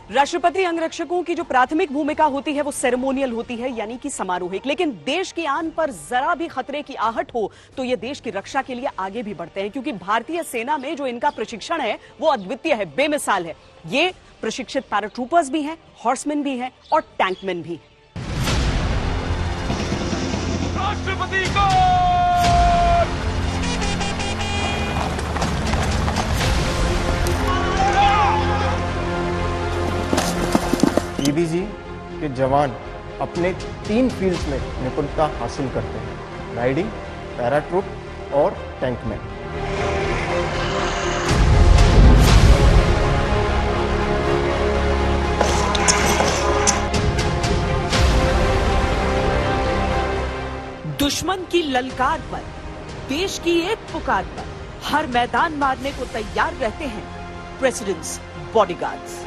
राष्ट्रपति अंगरक्षकों की जो प्राथमिक भूमिका होती है वो सेरेमोनियल होती है, यानी कि समारोहिक। लेकिन देश की आन पर जरा भी खतरे की आहट हो तो ये देश की रक्षा के लिए आगे भी बढ़ते हैं, क्योंकि भारतीय सेना में जो इनका प्रशिक्षण है वो अद्वितीय है, बेमिसाल है। ये प्रशिक्षित पैराट्रूपर्स भी हैं, हॉर्समैन भी हैं और टैंकमैन भी। राष्ट्रपति को पीबीजी के जवान अपने 3 फील्ड्स में निपुणता हासिल करते हैं: राइडिंग, पैराट्रूप और टैंकमैन। दुश्मन की ललकार पर, देश की एक पुकार पर हर मैदान मारने को तैयार रहते हैं प्रेसिडेंट्स बॉडीगार्ड्स।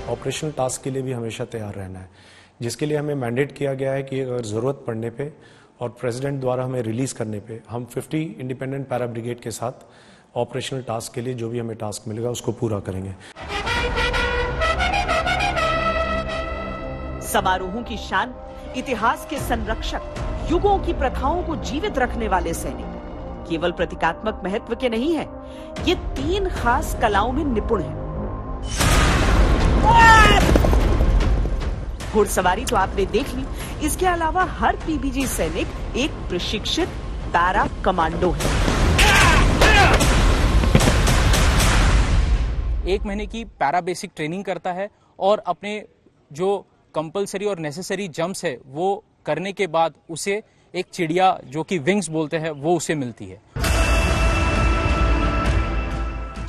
ऑपरेशनल टास्क के लिए भी हमेशा तैयार रहना है, जिसके लिए हमें मैंडेट किया गया है कि अगर ज़रूरत पड़ने पे और प्रेसिडेंट द्वारा हमें रिलीज करने पे हम 50 इंडिपेंडेंट पैरा ब्रिगेड के साथ ऑपरेशनल टास्क के लिए जो भी हमें टास्क मिलेगा उसको पूरा करेंगे। समारोहों की शान, इतिहास के संरक्षक, युगों की प्रथाओं को जीवित रखने वाले सैनिक केवल प्रतीकात्मक महत्व के नहीं है, ये 3 खास कलाओं में निपुण हैं। घुड़सवारी तो आपने देख ली, इसके अलावा हर पीबीजी सैनिक एक प्रशिक्षित पैरा कमांडो है। 1 महीने की पैरा बेसिक ट्रेनिंग करता है और अपने जो कंपलसरी और नेसेसरी जंप्स है वो करने के बाद उसे एक चिड़िया जो कि विंग्स बोलते हैं वो उसे मिलती है।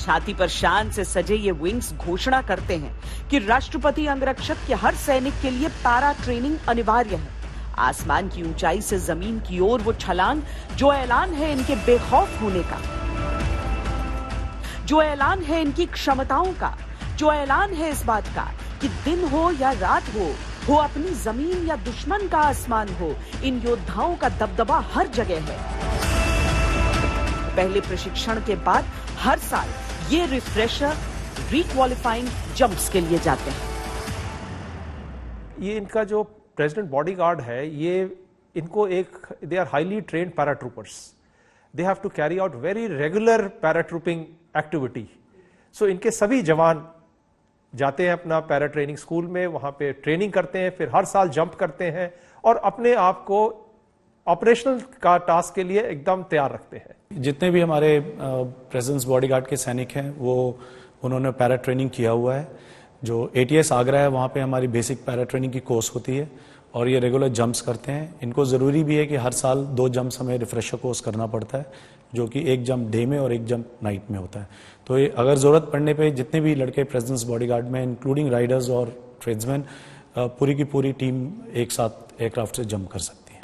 छाती पर शान से सजे ये विंग्स घोषणा करते हैं कि राष्ट्रपति अंगरक्षक के हर सैनिक के लिए पैरा ट्रेनिंग अनिवार्य है। आसमान की ऊंचाई से जमीन की ओर वो छलांग, जो ऐलान है इनके बेखौफ होने का, जो ऐलान है इनकी क्षमताओं का, जो ऐलान है इस बात का कि दिन हो या रात हो अपनी जमीन या दुश्मन का आसमान हो, इन योद्धाओं का दबदबा हर जगह है। पहले प्रशिक्षण के बाद हर साल ये रिफ्रेशर, रिक्वालिफाइंग जंप्स के लिए जाते हैं। ये इनका जो प्रेसिडेंट बॉडीगार्ड है, ये इनको they are highly trained paratroopers. They have to carry out very regular paratrooping activity. So इनके सभी जवान जाते हैं अपना पैरा ट्रेनिंग स्कूल में, वहां पे ट्रेनिंग करते हैं, फिर हर साल जंप करते हैं और अपने आप को ऑपरेशनल का टास्क के लिए एकदम तैयार रखते हैं। जितने भी हमारे प्रेसिडेंट्स बॉडीगार्ड के सैनिक हैं वो उन्होंने पैरा ट्रेनिंग किया हुआ है। जो ATS आगरा है वहाँ पे हमारी बेसिक पैरा ट्रेनिंग की कोर्स होती है और ये रेगुलर जंप्स करते हैं। इनको ज़रूरी भी है कि हर साल 2 जंप्स हमें रिफ्रेशर कोर्स करना पड़ता है, जो कि 1 जंप डे में और 1 जंप नाइट में होता है। तो ये अगर ज़रूरत पड़ने पे जितने भी लड़के प्रेसिडेंट्स बॉडीगार्ड में, इंक्लूडिंग राइडर्स और ट्रेड्समैन, पूरी की पूरी टीम एक साथ एयरक्राफ्ट से जंप कर सकती है।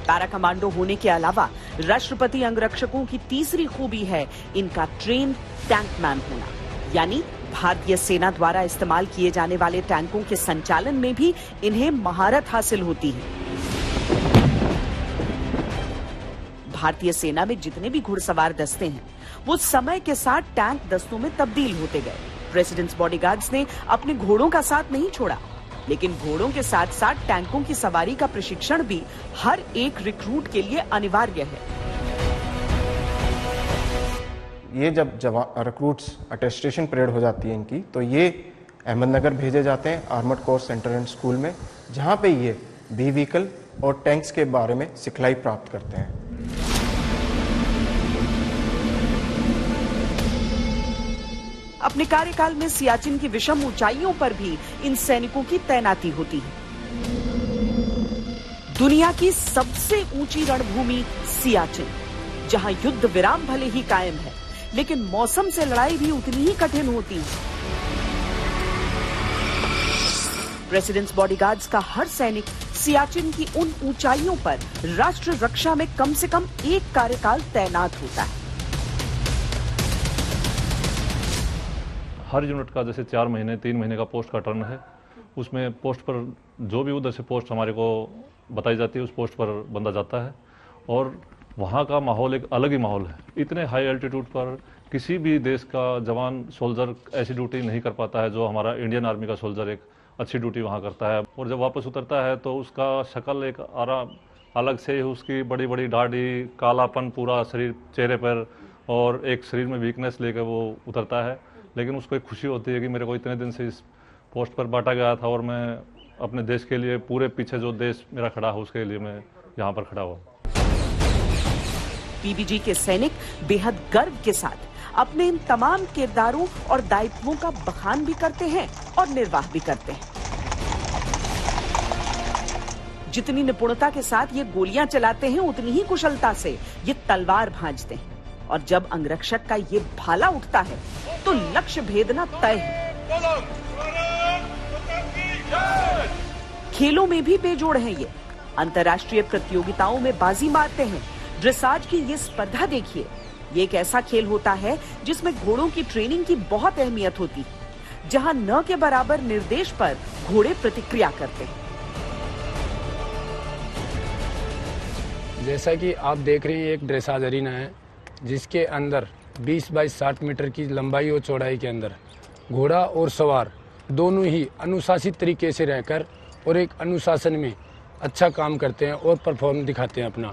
पैरा कमांडो होने के अलावा राष्ट्रपति अंगरक्षकों की तीसरी खूबी है इनका ट्रेन्ड टैंकमैन होना, यानी भारतीय सेना द्वारा इस्तेमाल किए जाने वाले टैंकों के संचालन में भी इन्हें महारत हासिल होती है। भारतीय सेना में जितने भी घुड़सवार दस्ते हैं वो समय के साथ टैंक दस्तों में तब्दील होते गए। प्रेसिडेंट्स बॉडीगार्ड्स ने अपने घोड़ों का साथ नहीं छोड़ा, लेकिन घोड़ों के साथ साथ टैंकों की सवारी का प्रशिक्षण भी हर एक रिक्रूट के लिए अनिवार्य है। ये जब रिक्रूट्स अटेस्टेशन परेड हो जाती है इनकी, तो ये अहमदनगर भेजे जाते हैं armoured course centre and school में, जहां पे ये बी व्हीकल और टैंक्स के बारे में सिखलाई प्राप्त करते हैं। अपने कार्यकाल में सियाचिन की विषम ऊंचाइयों पर भी इन सैनिकों की तैनाती होती है। दुनिया की सबसे ऊंची रणभूमि सियाचिन, जहां युद्ध विराम भले ही कायम है, लेकिन मौसम से लड़ाई भी उतनी ही कठिन होती है। प्रेसिडेंट्स बॉडीगार्ड्स का हर सैनिक सियाचिन की उन ऊंचाइयों पर राष्ट्र रक्षा में कम से कम 1 कार्यकाल तैनात होता है। हर यूनिट का जैसे 4 महीने 3 महीने का पोस्ट का टर्न है, उसमें पोस्ट पर जो भी उधर से पोस्ट हमारे को बताई जाती है उस पोस्ट पर बंदा जाता है और वहाँ का माहौल एक अलग ही माहौल है। इतने हाई एल्टीट्यूड पर किसी भी देश का जवान सोल्जर ऐसी ड्यूटी नहीं कर पाता है जो हमारा इंडियन आर्मी का सोल्जर एक अच्छी ड्यूटी वहाँ करता है। और जब वापस उतरता है तो उसका शक्ल एक अलग से, उसकी बड़ी बड़ी दाढ़ी, कालापन पूरा शरीर चेहरे पर, और एक शरीर में वीकनेस लेकर वो उतरता है। लेकिन उसको एक खुशी होती है कि मेरे को इतने दिन से इस पोस्ट पर बांटा गया था और मैं अपने देश के लिए, पूरे पीछे जो देश मेरा खड़ा हो उसके लिए मैं यहाँ पर खड़ा हुआ। पीबीजी के सैनिक बेहद गर्व के साथ अपने इन तमाम किरदारों और दायित्वों का बखान भी करते हैं और निर्वाह भी करते हैं। जितनी निपुणता के साथ ये गोलियां चलाते हैं, उतनी ही कुशलता से ये तलवार भांजते हैं। और जब अंगरक्षक का ये भाला उठता है तो लक्ष्य भेदना तय है। खेलों में भी बेजोड़ हैं ये, अंतर्राष्ट्रीय प्रतियोगिताओं में बाजी मारते हैं। ड्रेसाज की ये स्पर्धा देखिए, ये एक ऐसा खेल होता है जिसमें घोड़ों की ट्रेनिंग की बहुत अहमियत होती है, जहां न के बराबर निर्देश पर घोड़े प्रतिक्रिया करते हैं। जैसा कि आप देख रहे हैं, एक ड्रेसाज अरीना है जिसके अंदर 20 बाई 60 मीटर की लंबाई और चौड़ाई के अंदर घोड़ा और सवार दोनों ही अनुशासित तरीके से रहकर और एक अनुशासन में अच्छा काम करते हैं और परफॉर्म दिखाते हैं अपना।